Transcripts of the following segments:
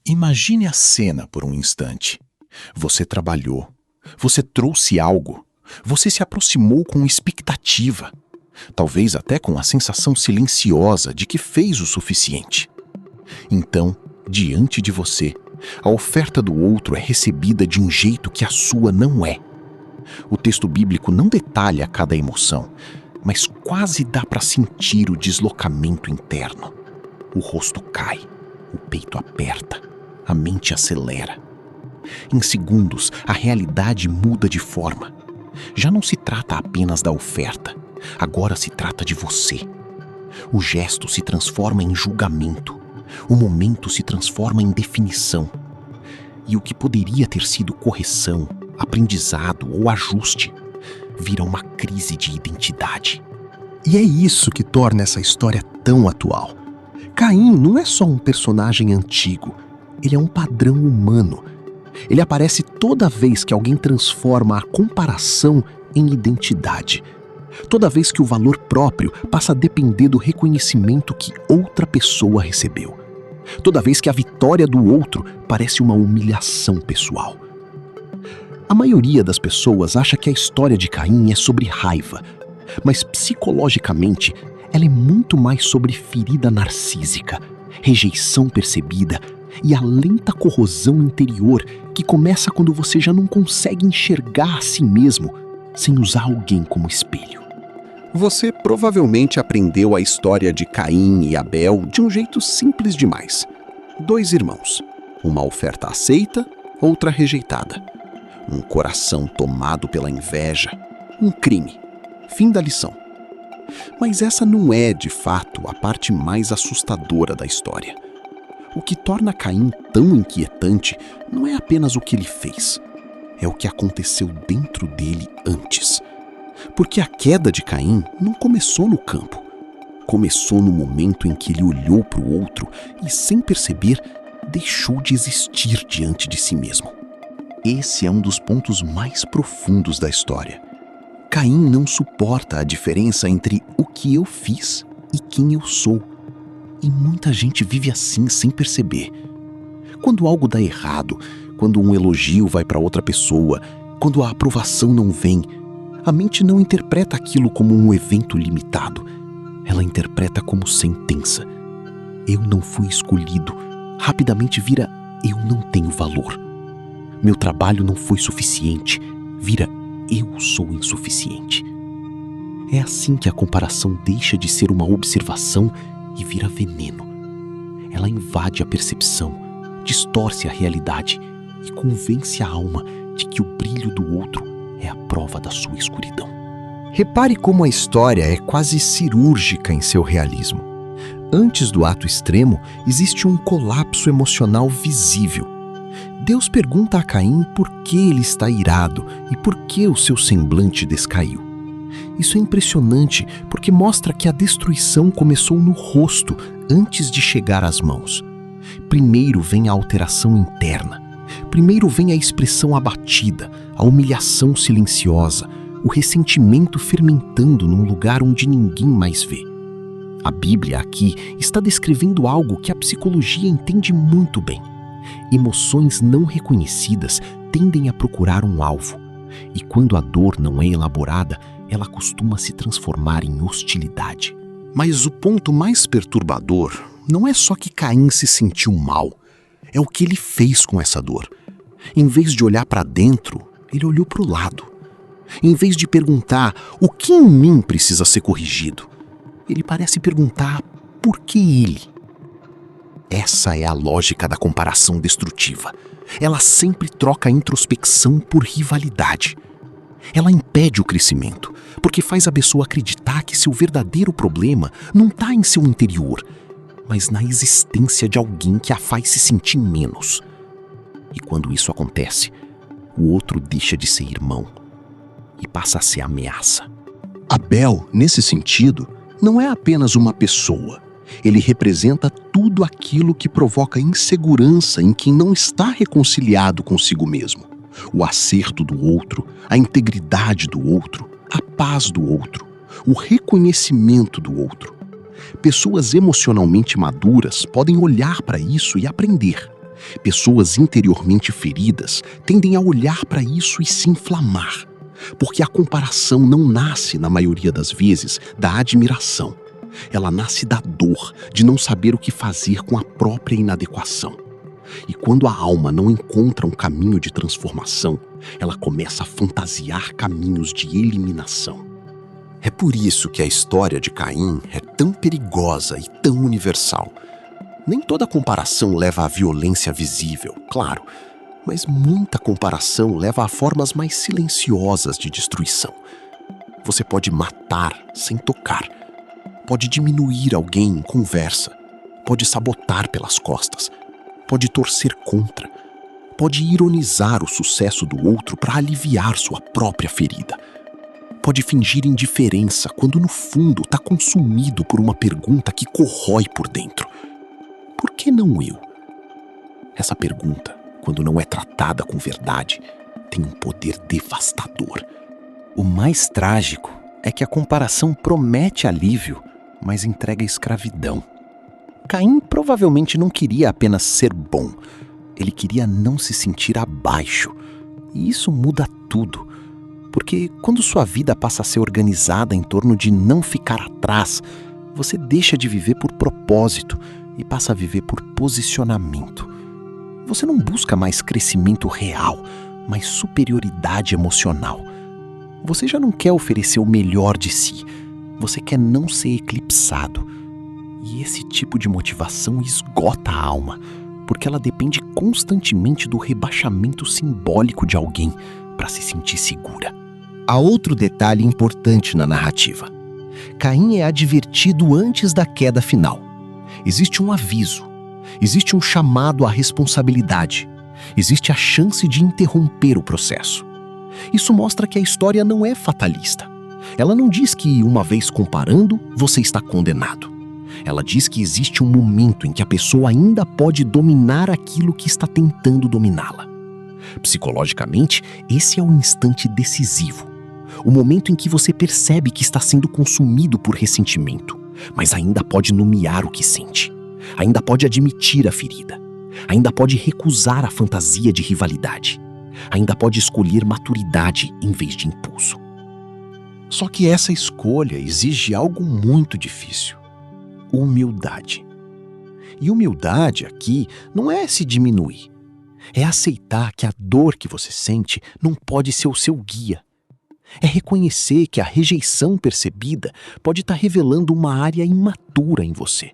Imagine a cena por um instante. Você trabalhou, você trouxe algo, você se aproximou com expectativa, talvez até com a sensação silenciosa de que fez o suficiente. Então, diante de você, a oferta do outro é recebida de um jeito que a sua não é. O texto bíblico não detalha cada emoção, mas quase dá para sentir o deslocamento interno. O rosto cai, o peito aperta, a mente acelera. Em segundos, a realidade muda de forma. Já não se trata apenas da oferta, agora se trata de você. O gesto se transforma em julgamento, o momento se transforma em definição. E o que poderia ter sido correção, aprendizado ou ajuste, vira uma crise de identidade. E é isso que torna essa história tão atual. Caim não é só um personagem antigo, ele é um padrão humano. Ele aparece toda vez que alguém transforma a comparação em identidade. Toda vez que o valor próprio passa a depender do reconhecimento que outra pessoa recebeu. Toda vez que a vitória do outro parece uma humilhação pessoal. A maioria das pessoas acha que a história de Caim é sobre raiva, mas psicologicamente ela é muito mais sobre ferida narcísica, rejeição percebida e a lenta corrosão interior que começa quando você já não consegue enxergar a si mesmo sem usar alguém como espelho. Você provavelmente aprendeu a história de Caim e Abel de um jeito simples demais. 2 irmãos, uma oferta aceita, outra rejeitada. Um coração tomado pela inveja, um crime. Fim da lição. Mas essa não é, de fato, a parte mais assustadora da história. O que torna Caim tão inquietante não é apenas o que ele fez, é o que aconteceu dentro dele antes. Porque a queda de Caim não começou no campo. Começou no momento em que ele olhou para o outro e, sem perceber, deixou de existir diante de si mesmo. Esse é um dos pontos mais profundos da história. Caim não suporta a diferença entre o que eu fiz e quem eu sou. E muita gente vive assim sem perceber. Quando algo dá errado, quando um elogio vai para outra pessoa, quando a aprovação não vem, a mente não interpreta aquilo como um evento limitado. Ela interpreta como sentença. Eu não fui escolhido. Rapidamente vira eu não tenho valor. Meu trabalho não foi suficiente. Vira eu sou insuficiente. É assim que a comparação deixa de ser uma observação e vira veneno. Ela invade a percepção, distorce a realidade e convence a alma de que o brilho do outro é a prova da sua escuridão. Repare como a história é quase cirúrgica em seu realismo. Antes do ato extremo, existe um colapso emocional visível. Deus pergunta a Caim por que ele está irado e por que o seu semblante descaiu. Isso é impressionante porque mostra que a destruição começou no rosto antes de chegar às mãos. Primeiro vem a alteração interna. Primeiro vem a expressão abatida, a humilhação silenciosa, o ressentimento fermentando num lugar onde ninguém mais vê. A Bíblia aqui está descrevendo algo que a psicologia entende muito bem. Emoções não reconhecidas tendem a procurar um alvo, e quando a dor não é elaborada, ela costuma se transformar em hostilidade. Mas o ponto mais perturbador não é só que Caim se sentiu mal, é o que ele fez com essa dor. Em vez de olhar para dentro, ele olhou para o lado. Em vez de perguntar o que em mim precisa ser corrigido, ele parece perguntar por que ele. Essa é a lógica da comparação destrutiva. Ela sempre troca a introspecção por rivalidade. Ela impede o crescimento, porque faz a pessoa acreditar que seu verdadeiro problema não está em seu interior, mas na existência de alguém que a faz se sentir menos. E quando isso acontece, o outro deixa de ser irmão e passa a ser ameaça. Abel, nesse sentido, não é apenas uma pessoa. Ele representa tudo aquilo que provoca insegurança em quem não está reconciliado consigo mesmo. O acerto do outro, a integridade do outro, a paz do outro, o reconhecimento do outro. Pessoas emocionalmente maduras podem olhar para isso e aprender. Pessoas interiormente feridas tendem a olhar para isso e se inflamar, porque a comparação não nasce, na maioria das vezes, da admiração. Ela nasce da dor de não saber o que fazer com a própria inadequação. E quando a alma não encontra um caminho de transformação, ela começa a fantasiar caminhos de eliminação. É por isso que a história de Caim é tão perigosa e tão universal. Nem toda comparação leva à violência visível, claro, mas muita comparação leva a formas mais silenciosas de destruição. Você pode matar sem tocar, pode diminuir alguém em conversa, pode sabotar pelas costas, pode torcer contra, pode ironizar o sucesso do outro para aliviar sua própria ferida. Pode fingir indiferença quando no fundo está consumido por uma pergunta que corrói por dentro. Por que não eu? Essa pergunta, quando não é tratada com verdade, tem um poder devastador. O mais trágico é que a comparação promete alívio, mas entrega escravidão. Caim provavelmente não queria apenas ser bom, ele queria não se sentir abaixo. E isso muda tudo. Porque quando sua vida passa a ser organizada em torno de não ficar atrás, você deixa de viver por propósito e passa a viver por posicionamento. Você não busca mais crescimento real, mas superioridade emocional. Você já não quer oferecer o melhor de si, você quer não ser eclipsado. E esse tipo de motivação esgota a alma, porque ela depende constantemente do rebaixamento simbólico de alguém para se sentir segura. Há outro detalhe importante na narrativa. Caim é advertido antes da queda final. Existe um aviso, existe um chamado à responsabilidade, existe a chance de interromper o processo. Isso mostra que a história não é fatalista. Ela não diz que, uma vez comparando, você está condenado. Ela diz que existe um momento em que a pessoa ainda pode dominar aquilo que está tentando dominá-la. Psicologicamente, esse é um instante decisivo. O momento em que você percebe que está sendo consumido por ressentimento, mas ainda pode nomear o que sente. Ainda pode admitir a ferida. Ainda pode recusar a fantasia de rivalidade. Ainda pode escolher maturidade em vez de impulso. Só que essa escolha exige algo muito difícil: humildade. E humildade aqui não é se diminuir. É aceitar que a dor que você sente não pode ser o seu guia. É reconhecer que a rejeição percebida pode estar revelando uma área imatura em você.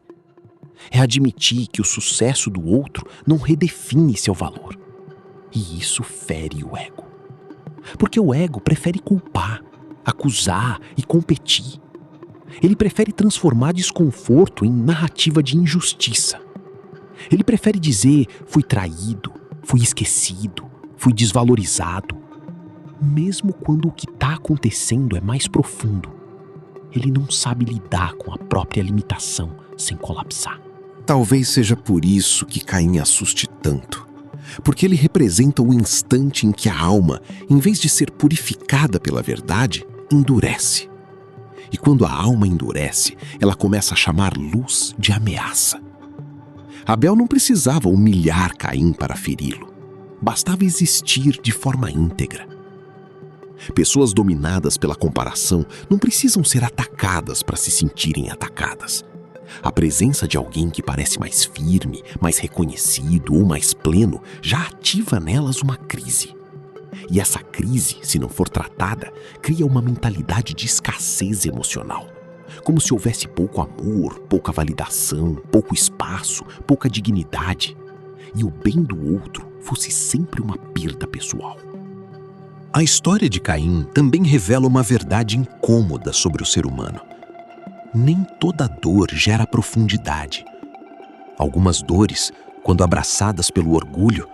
É admitir que o sucesso do outro não redefine seu valor. E isso fere o ego. Porque o ego prefere culpar, acusar e competir. Ele prefere transformar desconforto em narrativa de injustiça. Ele prefere dizer: fui traído, fui esquecido, fui desvalorizado. Mesmo quando o que está acontecendo é mais profundo, ele não sabe lidar com a própria limitação sem colapsar. Talvez seja por isso que Caim assuste tanto. Porque ele representa o instante em que a alma, em vez de ser purificada pela verdade, endurece. E quando a alma endurece, ela começa a chamar luz de ameaça. Abel não precisava humilhar Caim para feri-lo. Bastava existir de forma íntegra. Pessoas dominadas pela comparação não precisam ser atacadas para se sentirem atacadas. A presença de alguém que parece mais firme, mais reconhecido ou mais pleno já ativa nelas uma crise. E essa crise, se não for tratada, cria uma mentalidade de escassez emocional. Como se houvesse pouco amor, pouca validação, pouco espaço, pouca dignidade. E o bem do outro fosse sempre uma perda pessoal. A história de Caim também revela uma verdade incômoda sobre o ser humano. Nem toda dor gera profundidade. Algumas dores, quando abraçadas pelo orgulho,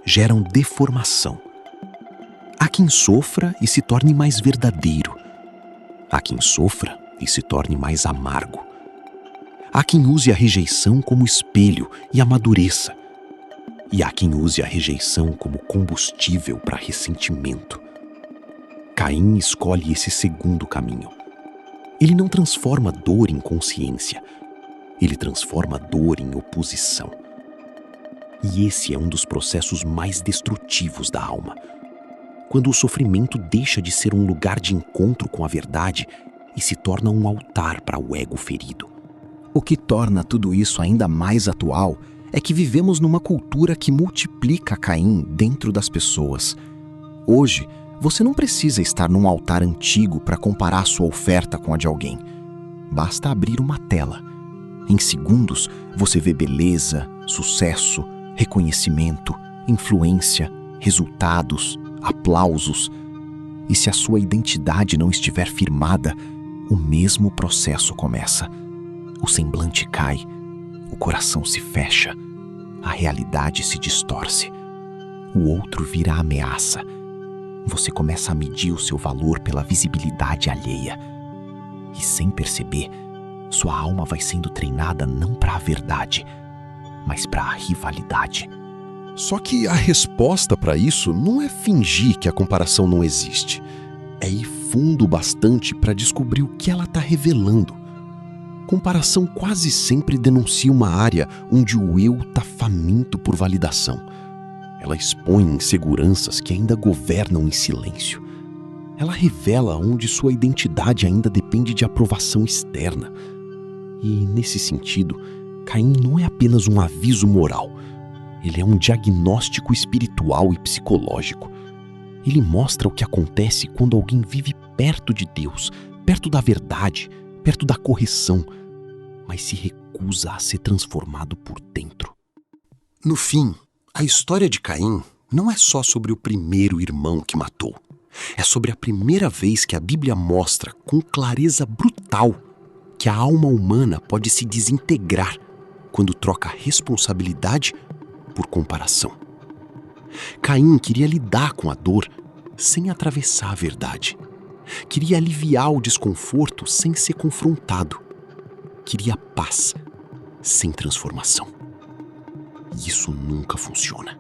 geram deformação. Há quem sofra e se torne mais verdadeiro. Há quem sofra e se torne mais amargo. Há quem use a rejeição como espelho e amadureça. E há quem use a rejeição como combustível para ressentimento. Caim escolhe esse segundo caminho. Ele não transforma dor em consciência. Ele transforma dor em oposição. E esse é um dos processos mais destrutivos da alma. Quando o sofrimento deixa de ser um lugar de encontro com a verdade e se torna um altar para o ego ferido. O que torna tudo isso ainda mais atual é que vivemos numa cultura que multiplica Caim dentro das pessoas. Hoje, você não precisa estar num altar antigo para comparar sua oferta com a de alguém. Basta abrir uma tela. Em segundos, você vê beleza, sucesso, reconhecimento, influência, resultados, aplausos. E se a sua identidade não estiver firmada, o mesmo processo começa. O semblante cai, o coração se fecha, a realidade se distorce. O outro vira ameaça. Você começa a medir o seu valor pela visibilidade alheia. E sem perceber, sua alma vai sendo treinada não para a verdade, mas para a rivalidade. Só que a resposta para isso não é fingir que a comparação não existe. É ir fundo bastante para descobrir o que ela está revelando. Comparação quase sempre denuncia uma área onde o eu está faminto por validação. Ela expõe inseguranças que ainda governam em silêncio. Ela revela onde sua identidade ainda depende de aprovação externa. E, nesse sentido, Caim não é apenas um aviso moral. Ele é um diagnóstico espiritual e psicológico. Ele mostra o que acontece quando alguém vive perto de Deus, perto da verdade, perto da correção, mas se recusa a ser transformado por dentro. No fim, a história de Caim não é só sobre o primeiro irmão que matou. É sobre a primeira vez que a Bíblia mostra com clareza brutal que a alma humana pode se desintegrar quando troca responsabilidade por comparação. Caim queria lidar com a dor sem atravessar a verdade. Queria aliviar o desconforto sem ser confrontado. Queria paz sem transformação. E isso nunca funciona.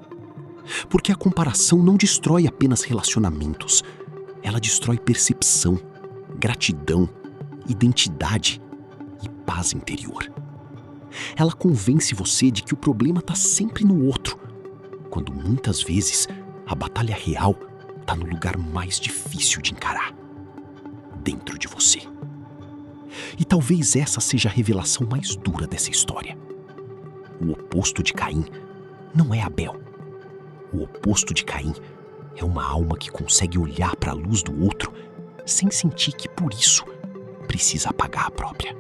Porque a comparação não destrói apenas relacionamentos. Ela destrói percepção, gratidão, identidade e paz interior. Ela convence você de que o problema está sempre no outro, quando muitas vezes a batalha real está no lugar mais difícil de encarar, dentro de você. E talvez essa seja a revelação mais dura dessa história. O oposto de Caim não é Abel. O oposto de Caim é uma alma que consegue olhar para a luz do outro sem sentir que por isso precisa apagar a própria.